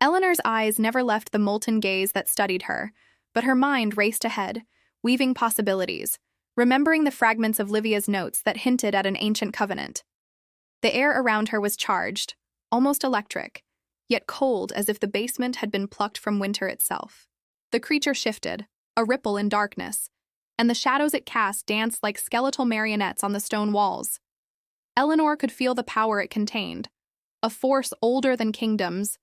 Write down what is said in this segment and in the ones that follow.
Eleanor's eyes never left the molten gaze that studied her, but her mind raced ahead, weaving possibilities, remembering the fragments of Livia's notes that hinted at an ancient covenant. The air around her was charged, almost electric, yet cold as if the basement had been plucked from winter itself. The creature shifted, a ripple in darkness, and the shadows it cast danced like skeletal marionettes on the stone walls. Eleanor could feel the power it contained, a force older than kingdoms,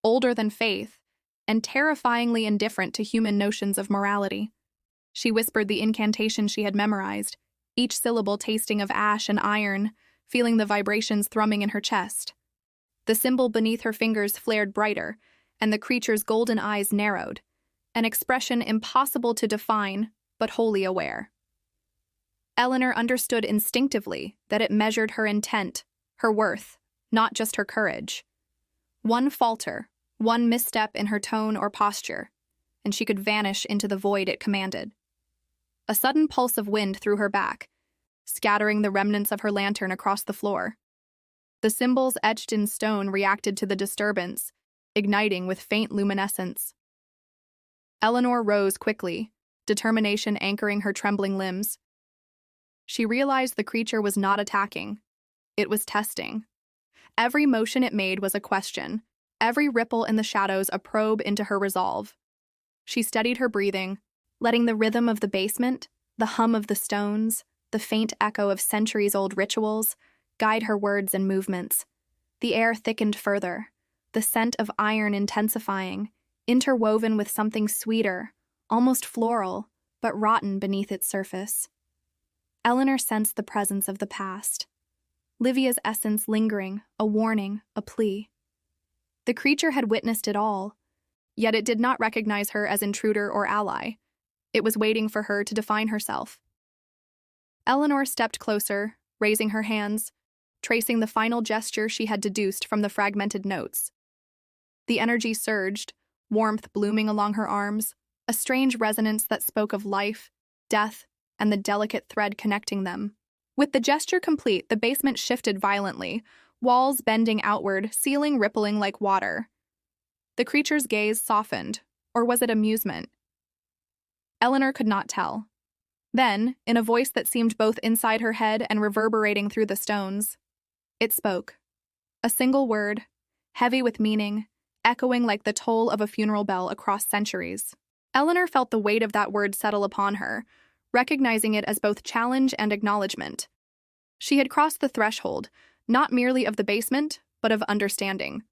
older than faith, and terrifyingly indifferent to human notions of morality. She whispered the incantation she had memorized, each syllable tasting of ash and iron, feeling the vibrations thrumming in her chest. The symbol beneath her fingers flared brighter, and the creature's golden eyes narrowed, an expression impossible to define, but wholly aware. Eleanor understood instinctively that it measured her intent, her worth, not just her courage. One falter, one misstep in her tone or posture, and she could vanish into the void it commanded. A sudden pulse of wind threw her back, scattering the remnants of her lantern across the floor. The symbols etched in stone reacted to the disturbance, igniting with faint luminescence. Eleanor rose quickly, determination anchoring her trembling limbs. She realized the creature was not attacking. It was testing. Every motion it made was a question, every ripple in the shadows a probe into her resolve. She steadied her breathing, letting the rhythm of the basement, the hum of the stones, the faint echo of centuries-old rituals guide her words and movements. The air thickened further, the scent of iron intensifying, interwoven with something sweeter, almost floral, but rotten beneath its surface. Eleanor sensed the presence of the past. Livia's essence lingering, a warning, a plea. The creature had witnessed it all, yet it did not recognize her as intruder or ally. It was waiting for her to define herself. Eleanor stepped closer, raising her hands, tracing the final gesture she had deduced from the fragmented notes. The energy surged, warmth blooming along her arms, a strange resonance that spoke of life, death, and the delicate thread connecting them. With the gesture complete, the basement shifted violently, walls bending outward, ceiling rippling like water. The creature's gaze softened, or was it amusement? Eleanor could not tell. Then, in a voice that seemed both inside her head and reverberating through the stones, it spoke. A single word, heavy with meaning, echoing like the toll of a funeral bell across centuries. Eleanor felt the weight of that word settle upon her, recognizing it as both challenge and acknowledgement. She had crossed the threshold, not merely of the basement, but of understanding.